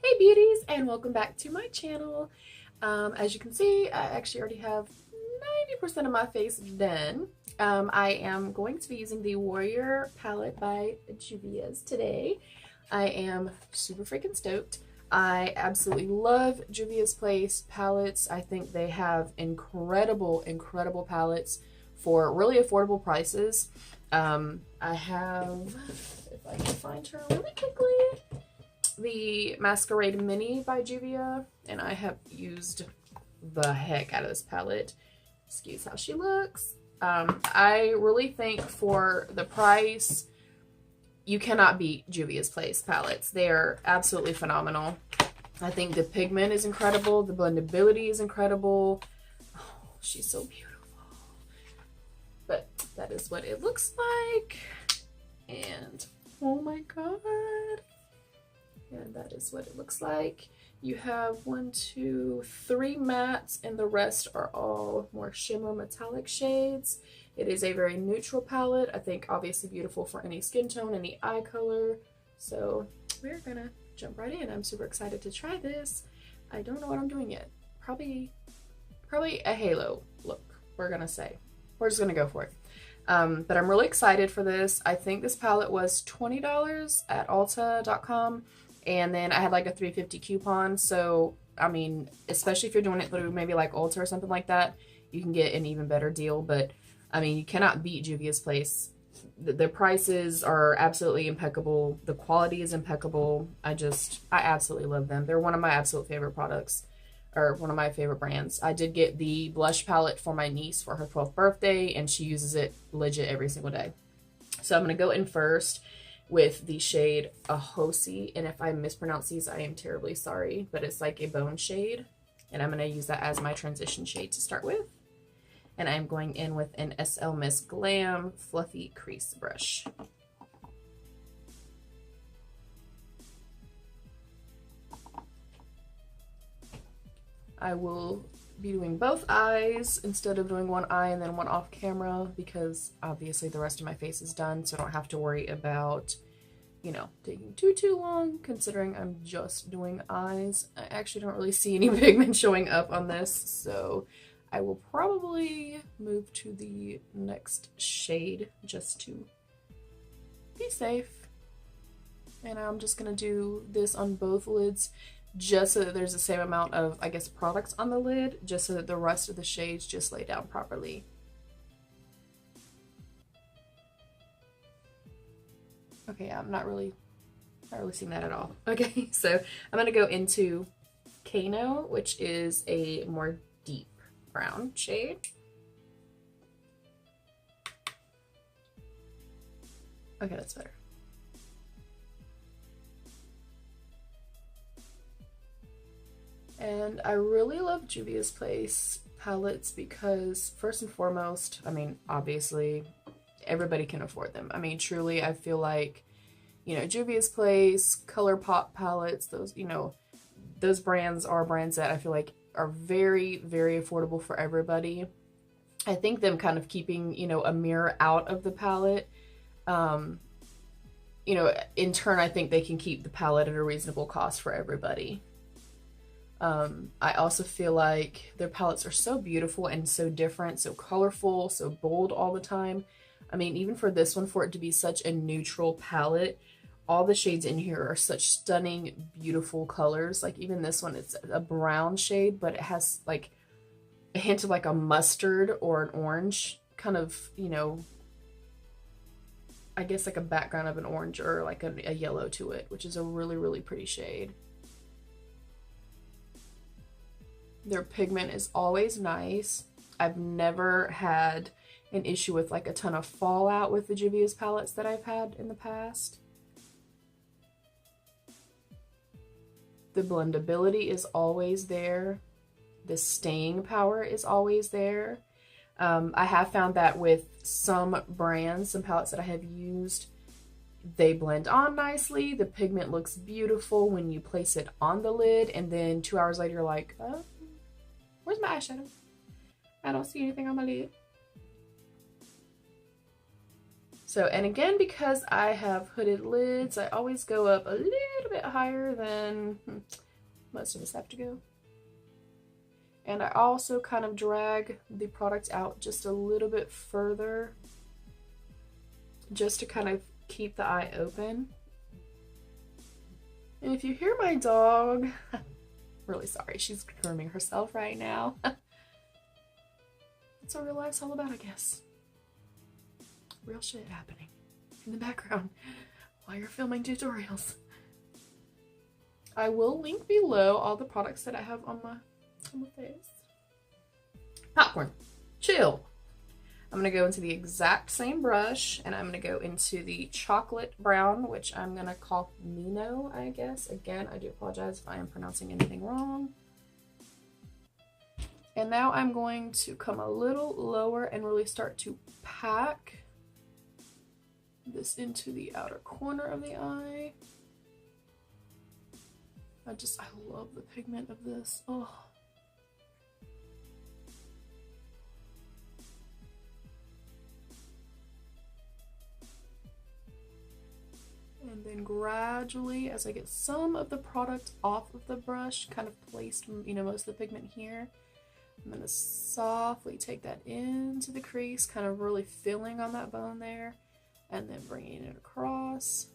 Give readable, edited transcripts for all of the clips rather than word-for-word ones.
Hey beauties, and welcome back to my channel. As you can see, I actually already have 90% of my face done. I am going to be using the Warrior palette by Juvia'S today. I am super freaking stoked. I absolutely love JUVIASPLACE palettes. I think they have incredible palettes for really affordable prices. I have, if I can find her really quickly, the Mascara Mini by Juvia, and I have used the heck out of this palette. Excuse how she looks. I really think for the price, you cannot beat JUVIASPLACE palettes. They are absolutely phenomenal. I think the pigment is incredible. The blendability is incredible. Oh, she's so beautiful. But that is what it looks like. And oh my god. And that is what it looks like. You have 1, 2, 3 mattes, and the rest are all more shimmer metallic shades. It is a very neutral palette. I think obviously beautiful for any skin tone, any eye color. So we're gonna jump right in. I'm super excited to try this. I don't know what I'm doing yet. Probably a halo look, we're gonna say. We're just gonna go for it. But I'm really excited for this. I think this palette was $20 at Ulta.com. And then I had like a $3.50 coupon. So, I mean, especially if you're doing it through maybe like Ulta or something like that, you can get an even better deal. But, I mean, you cannot beat JUVIASPLACE. The prices are absolutely impeccable. The quality is impeccable. I absolutely love them. They're one of my absolute favorite products, or one of my favorite brands. I did get the blush palette for my niece for her 12th birthday, and she uses it legit every single day. So I'm going to go in first with the shade Ahosi, and if I mispronounce these, I am terribly sorry, but it's like a bone shade, and I'm going to use that as my transition shade to start with. And I'm going in with an SL Miss Glam Fluffy Crease Brush. I will be doing both eyes instead of doing one eye and then one off camera, because obviously the rest of my face is done, so I don't have to worry about, you know, taking too long, considering I'm just doing eyes. I actually don't really see any pigment showing up on this, so I will probably move to the next shade just to be safe. And I'm just gonna do this on both lids, just so that there's the same amount of, I guess, products on the lid, just so that the rest of the shades just lay down properly. Okay, I'm not really seeing that at all. Okay, so I'm gonna go into Kano, which is a more deep brown shade. Okay, that's better. And I really love JUVIASPLACE palettes because, first and foremost, I mean, obviously, everybody can afford them. I mean, truly, I feel like, you know, JUVIASPLACE, ColourPop palettes, those, you know, those brands are brands that I feel like are very affordable for everybody. I think them kind of keeping, you know, a mirror out of the palette, you know, in turn, I think they can keep the palette at a reasonable cost for everybody. I also feel like their palettes are so beautiful and so different, so colorful, so bold all the time. I mean, even for this one, for it to be such a neutral palette, all the shades in here are such stunning, beautiful colors. Like even this one, it's a brown shade, but it has like a hint of like a mustard or an orange kind of, you know, I guess like a background of an orange or like a yellow to it, which is a really pretty shade. Their pigment is always nice. I've never had an issue with like a ton of fallout with the Juvia's palettes that I've had in the past. The blendability is always there. The staying power is always there. I have found that with some brands, some palettes that I have used, they blend on nicely. The pigment looks beautiful when you place it on the lid, and then 2 hours later you're like, oh, where's my eyeshadow? I don't see anything on my lid. So, and again, because I have hooded lids, I always go up a little bit higher than most of us have to go. And I also kind of drag the product out just a little bit further, just to kind of keep the eye open. And if you hear my dog, really sorry, she's grooming herself right now. That's what real life's all about, I guess. Real shit happening in the background while you're filming tutorials. I will link below all the products that I have on my face. Popcorn, chill. I'm gonna go into the exact same brush, and I'm gonna go into the chocolate brown, which I'm gonna call Mino, I guess. Again, I do apologize if I am pronouncing anything wrong. And now I'm going to come a little lower and really start to pack this into the outer corner of the eye. I love the pigment of this. Oh. And then gradually, as I get some of the product off of the brush, kind of placed, most of the pigment here, I'm going to softly take that into the crease, kind of really filling on that bone there, and then bringing it across.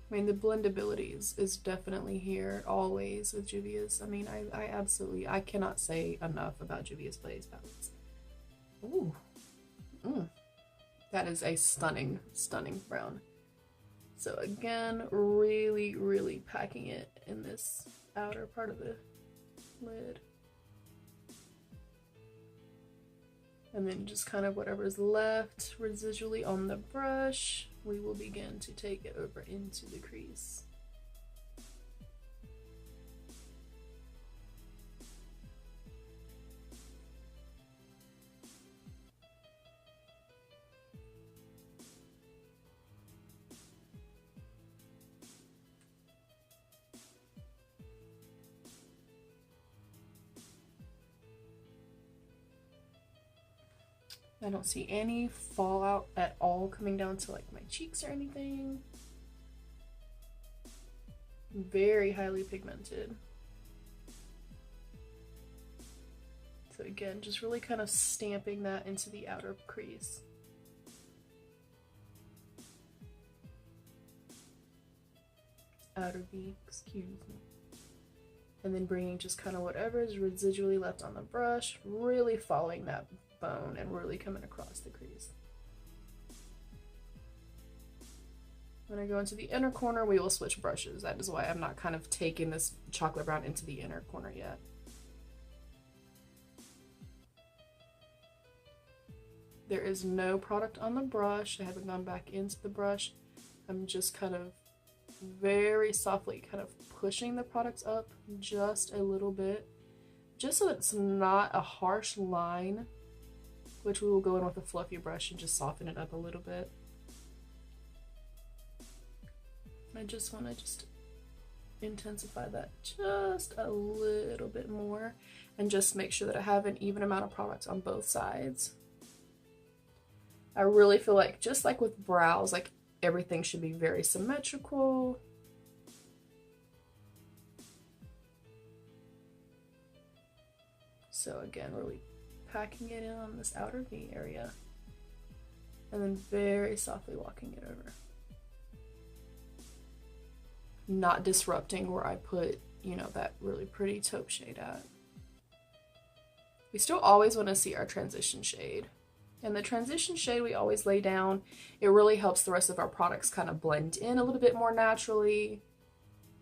I mean, the blendability is definitely here, always, with Juvia's. I mean, I cannot say enough about JUVIASPLACE palettes. Ooh. That is a stunning, stunning brown. So again, really, really packing it in this outer part of the lid. And then just kind of whatever's left residually on the brush, we will begin to take it over into the crease. I don't see any fallout at all coming down to like my cheeks or anything. Very highly pigmented. So again, just really kind of stamping that into the outer crease. Outer V, excuse me. And then bringing just kind of whatever is residually left on the brush, really following that bone and really coming across the crease. When I go into the inner corner, we will switch brushes. That is why I'm not kind of taking this chocolate brown into the inner corner yet. There is no product on the brush. I haven't gone back into the brush. I'm just kind of very softly kind of pushing the products up just a little bit, just so that it's not a harsh line, which we will go in with a fluffy brush and just soften it up a little bit. I just want to intensify that just a little bit more and just make sure that I have an even amount of product on both sides. I really feel like, just like with brows, like everything should be very symmetrical. So again, really packing it in on this outer V area and then very softly walking it over. Not disrupting where I put, that really pretty taupe shade at. We still always want to see our transition shade. And the transition shade we always lay down. It really helps the rest of our products kind of blend in a little bit more naturally.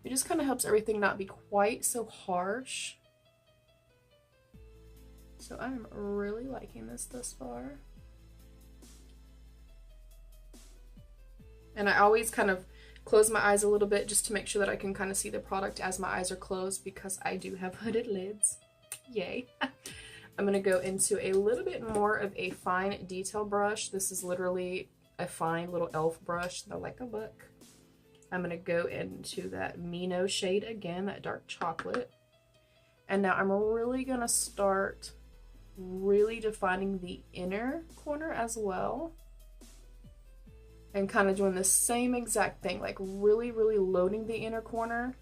It just kind of helps everything not be quite so harsh. So I'm really liking this thus far. And I always kind of close my eyes a little bit just to make sure that I can kind of see the product as my eyes are closed, because I do have hooded lids. Yay. I'm going to go into a little bit more of a fine detail brush. This is literally a fine little elf brush, though, like a book. I'm going to go into that Mino shade again, that dark chocolate. And now I'm really going to start really defining the inner corner as well. And kind of doing the same exact thing, like really, really loading the inner corner.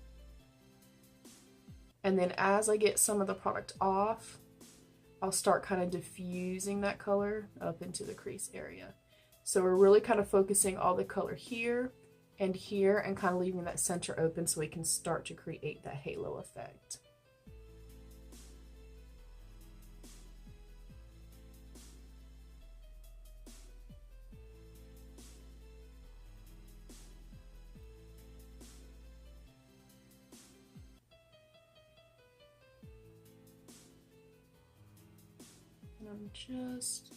And then as I get some of the product off, I'll start kind of diffusing that color up into the crease area. So we're really kind of focusing all the color here and kind of leaving that center open so we can start to create that halo effect. And I'm just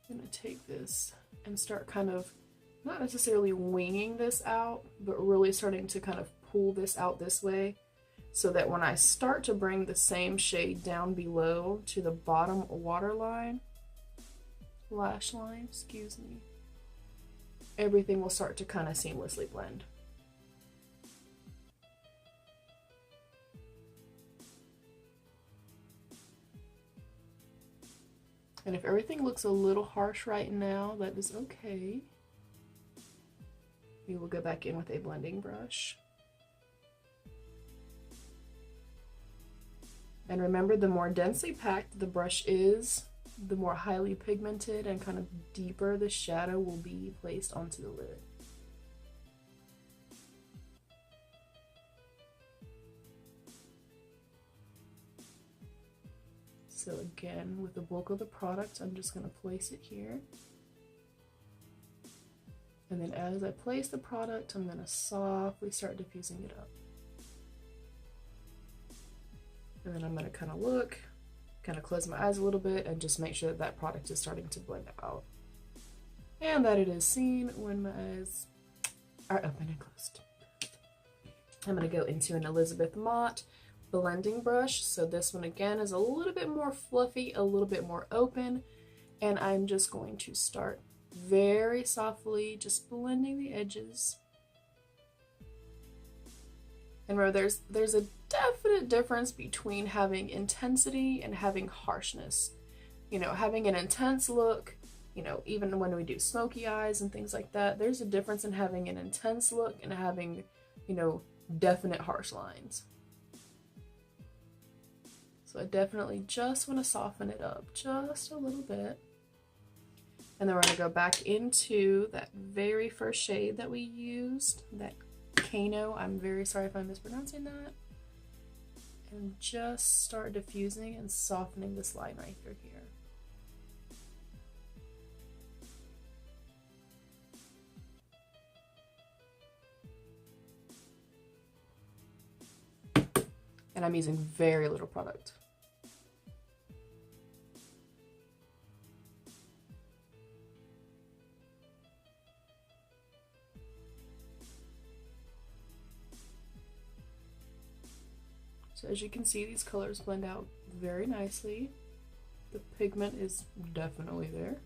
gonna take this and start kind of not necessarily winging this out, but really starting to kind of pull this out this way so that when I start to bring the same shade down below to the bottom waterline, lash line, excuse me, everything will start to kind of seamlessly blend. And if everything looks a little harsh right now, that is okay. We will go back in with a blending brush. And remember, the more densely packed the brush is, the more highly pigmented and kind of deeper the shadow will be placed onto the lid. So again, with the bulk of the product, I'm just going to place it here. And then as I place the product, I'm going to softly start diffusing it up. And then I'm going to kind of look, kind of close my eyes a little bit and just make sure that that product is starting to blend out. And that it is seen when my eyes are open and closed. I'm going to go into an Elizabeth Mott blending brush. So this one again is a little bit more fluffy, a little bit more open, and I'm just going to start very softly just blending the edges. And remember, there's a definite difference between having intensity and having harshness. You know, having an intense look, you know, even when we do smoky eyes and things like that, there's a difference in having an intense look and having, you know, definite harsh lines. So I definitely just want to soften it up just a little bit. And then we're going to go back into that very first shade that we used, that Kano. I'm very sorry if I'm mispronouncing that. And just start diffusing and softening this line right through here. And I'm using very little product. So as you can see, these colors blend out very nicely. The pigment is definitely there.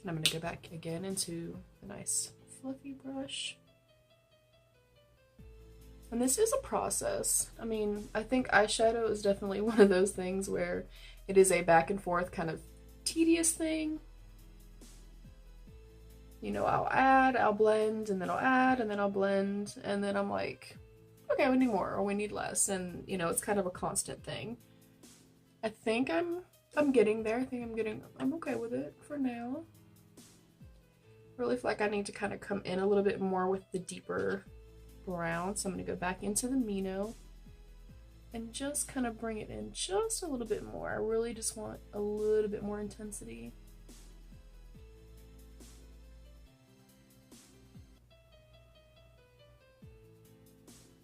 And I'm going to go back again into a nice fluffy brush. And this is a process. I mean, I think eyeshadow is definitely one of those things where it is a back and forth kind of tedious thing. You know, I'll add, I'll blend, and then I'll add, and then I'll blend, and then I'm like, okay, we need more, or we need less, and you know, it's kind of a constant thing. I think I'm getting there. I think I'm okay with it for now. Really feel like I need to kind of come in a little bit more with the deeper brown, so I'm going to go back into the Mino and just kind of bring it in just a little bit more. I really just want a little bit more intensity.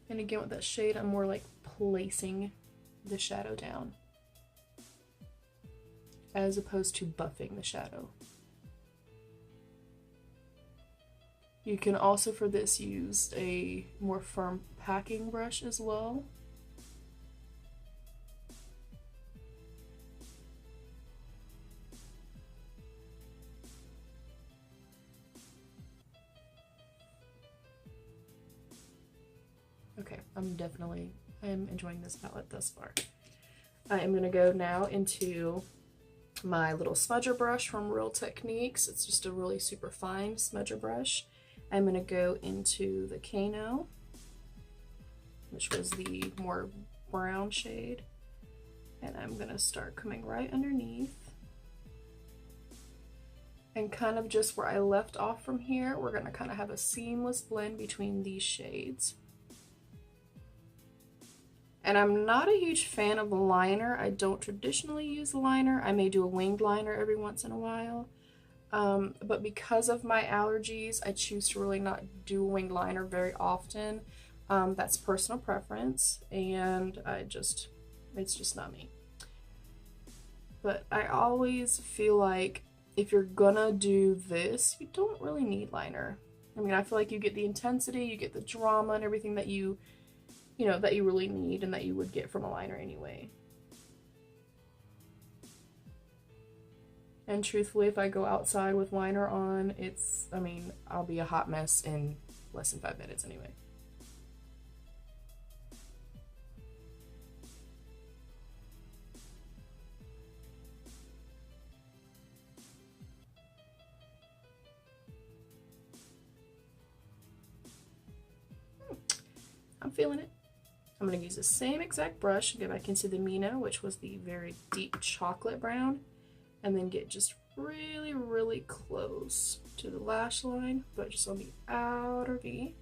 And again, with that shade, I'm more like placing the shadow down as opposed to buffing the shadow. You can also, for this, use a more firm packing brush as well. I am enjoying this palette thus far. I am going to go now into my little smudger brush from Real Techniques. It's just a really super fine smudger brush. I'm going to go into the Kano, which was the more brown shade, and I'm going to start coming right underneath. And kind of just where I left off from here, we're going to kind of have a seamless blend between these shades. And I'm not a huge fan of the liner. I don't traditionally use liner. I may do a winged liner every once in a while. But because of my allergies, I choose to really not do a winged liner very often. That's personal preference, and it's just not me. But I always feel like if you're gonna do this, you don't really need liner. I mean, I feel like you get the intensity, you get the drama and everything that you really need and that you would get from a liner anyway. And truthfully, if I go outside with liner on, I'll be a hot mess in less than 5 minutes anyway. I'm feeling it. I'm going to use the same exact brush and go back into the Mino, which was the very deep chocolate brown, and then get just really, really close to the lash line, but just on the outer V.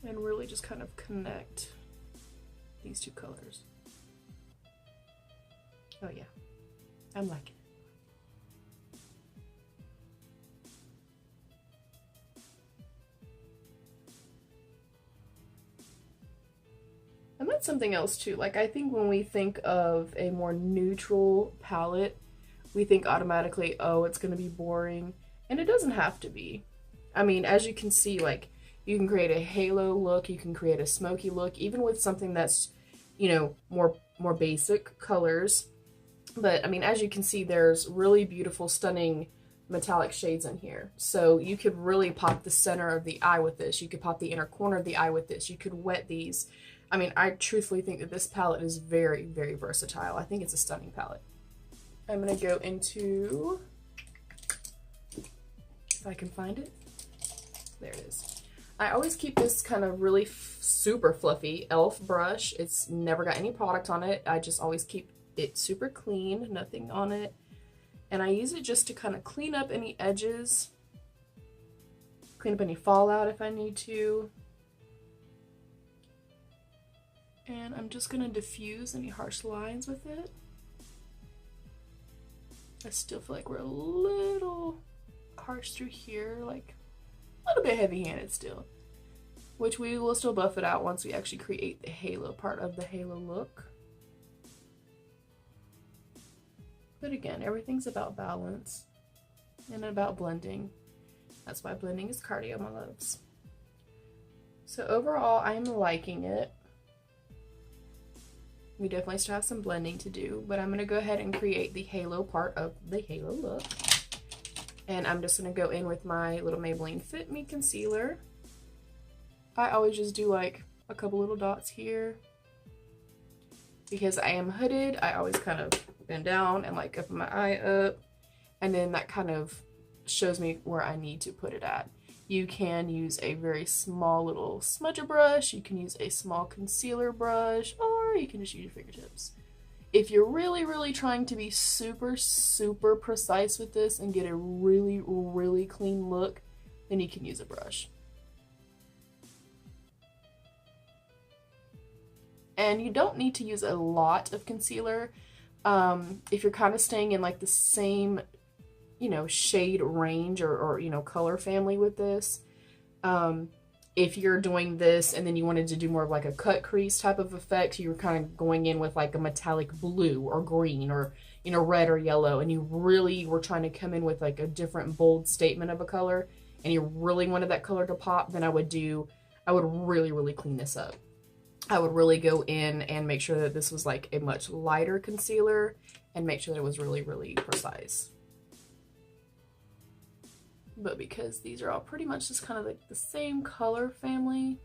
And really just kind of connect these two colors. Oh yeah, I'm liking it. And that's something else too. Like, I think when we think of a more neutral palette, we think automatically, oh, it's going to be boring. And it doesn't have to be. I mean, as you can see, like, you can create a halo look, you can create a smoky look, even with something that's, you know, more basic colors. But I mean, as you can see, there's really beautiful, stunning metallic shades in here. So you could really pop the center of the eye with this. You could pop the inner corner of the eye with this. You could wet these. I mean, I truthfully think that this palette is very, very versatile. I think it's a stunning palette. I'm going to go into, if I can find it, there it is. I always keep this kind of really super fluffy e.l.f. brush. It's never got any product on it. I just always keep it super clean, nothing on it. And I use it just to kind of clean up any edges, clean up any fallout if I need to. And I'm just going to diffuse any harsh lines with it. I still feel like we're a little harsh through here, like a little bit heavy-handed still, which we will still buff it out once we actually create the halo part of the halo look. But again, everything's about balance and about blending. That's why blending is cardio, my loves. So overall, I'm liking it. We definitely still have some blending to do, but I'm going to go ahead and create the halo part of the halo look. And I'm just going to go in with my little Maybelline Fit Me concealer. I always just do like a couple little dots here. Because I am hooded, I always kind of bend down and like open my eye up. And then that kind of shows me where I need to put it at. You can use a very small little smudger brush, you can use a small concealer brush, or you can just use your fingertips. If you're really, really trying to be super, super precise with this and get a really, really clean look, then you can use a brush. And you don't need to use a lot of concealer. If you're kind of staying in like the same, you know, shade range or you know, color family with this. If you're doing this and then you wanted to do more of like a cut crease type of effect, you were kind of going in with like a metallic blue or green or, you know, red or yellow, and you really were trying to come in with like a different bold statement of a color, and you really wanted that color to pop, then I would really, really clean this up. I would really go in and make sure that this was like a much lighter concealer and make sure that it was really, really precise. but because these are all pretty much just kind of like the same color family,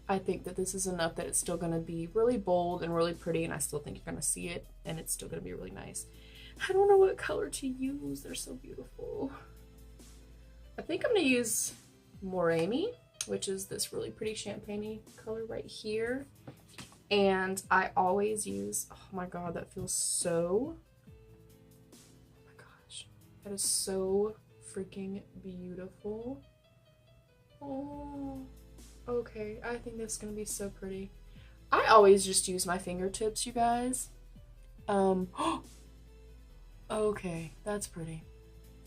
I think that this is enough that it's still going to be really bold and really pretty, and I still think you're going to see it, and it's still going to be really nice. I don't know what color to use. They're so beautiful. I think I'm going to use Moremi, which is this really pretty champagne-y color right here. And I always use, oh my god, that feels so, oh my gosh, that is so freaking beautiful. Oh, okay, I think that's gonna be so pretty. I always just use my fingertips, you guys. Okay, that's pretty.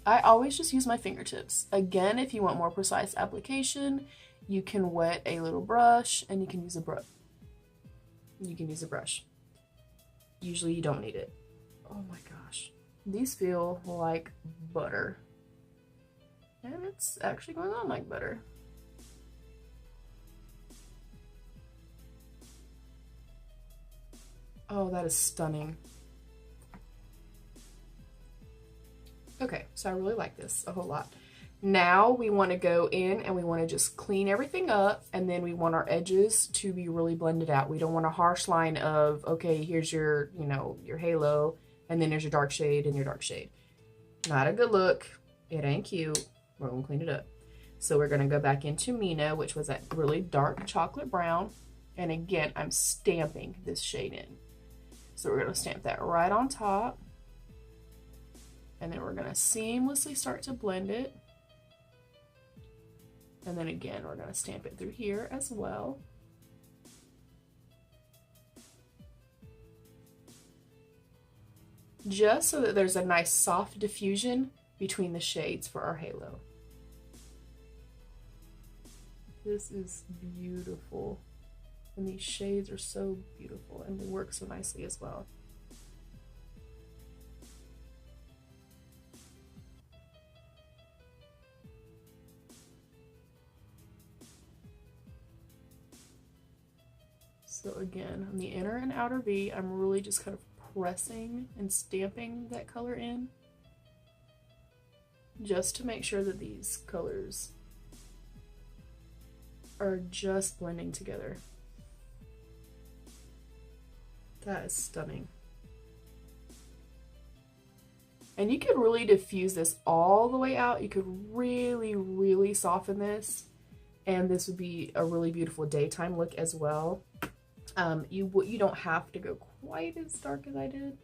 I always just use my fingertips. Again, if you want more precise application, you can wet a little brush and you can use a brush. Usually you don't need it. Oh my gosh. These feel like butter. And it's actually going on like butter. Oh, that is stunning. Okay, so I really like this a whole lot. Now we want to go in and we want to just clean everything up, and then we want our edges to be really blended out. We don't want a harsh line of, okay, here's your, you know, your halo, and then there's your dark shade and your dark shade. Not a good look. It ain't cute. We're going to clean it up. So we're going to go back into Mina, which was that really dark chocolate brown. And again, I'm stamping this shade in. So we're going to stamp that right on top. And then we're going to seamlessly start to blend it. And then again, we're going to stamp it through here as well. Just so that there's a nice soft diffusion between the shades for our halo. This is beautiful. And these shades are so beautiful and they work so nicely as well. So again, on the inner and outer V, I'm really just kind of pressing and stamping that color in, just to make sure that these colors are just blending together. That is stunning. And you could really diffuse this all the way out. You could really, really soften this, and this would be a really beautiful daytime look as well. You don't have to go quite as dark as I did.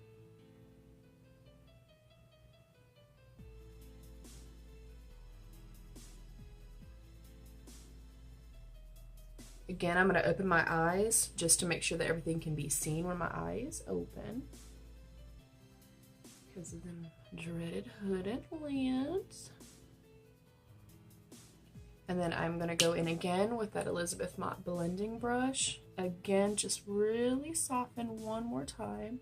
Again, I'm going to open my eyes just to make sure that everything can be seen when my eyes open. Because of them dreaded hooded lids. And then I'm going to go in again with that Elizabeth Mott blending brush. Again, just really soften one more time.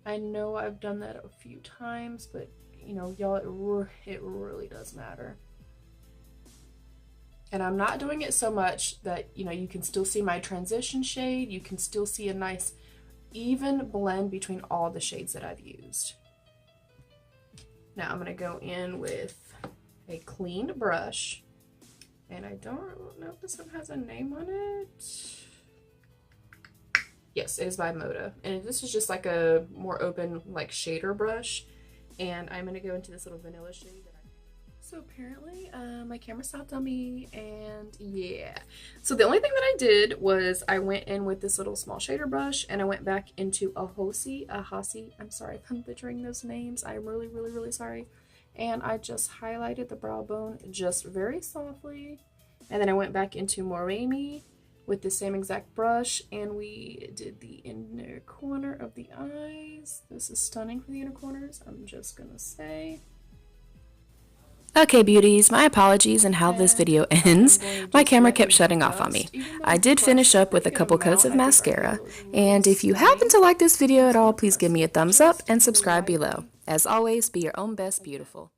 I know I've done that a few times, but you know, y'all, it really does matter. And I'm not doing it so much that, you know, you can still see my transition shade. You can still see a nice even blend between all the shades that I've used. Now I'm going to go in with a clean brush. And I don't know if this one has a name on it. Yes, it is by Moda. And this is just like a more open, like, shader brush. And I'm going to go into this little vanilla shade. So apparently my camera stopped on me, and yeah. So the only thing that I did was I went in with this little small shader brush, and I went back into Ahasi. I'm sorry if I'm butchering those names. I'm really, really, really sorry. And I just highlighted the brow bone just very softly. And then I went back into Moremi with the same exact brush, and we did the inner corner of the eyes. This is stunning for the inner corners, I'm just gonna say. Okay, beauties, my apologies on how this video ends. My camera kept shutting off on me. I did finish up with a couple coats of mascara, and if you happen to like this video at all, please give me a thumbs up and subscribe below. As always, be your own best beautiful.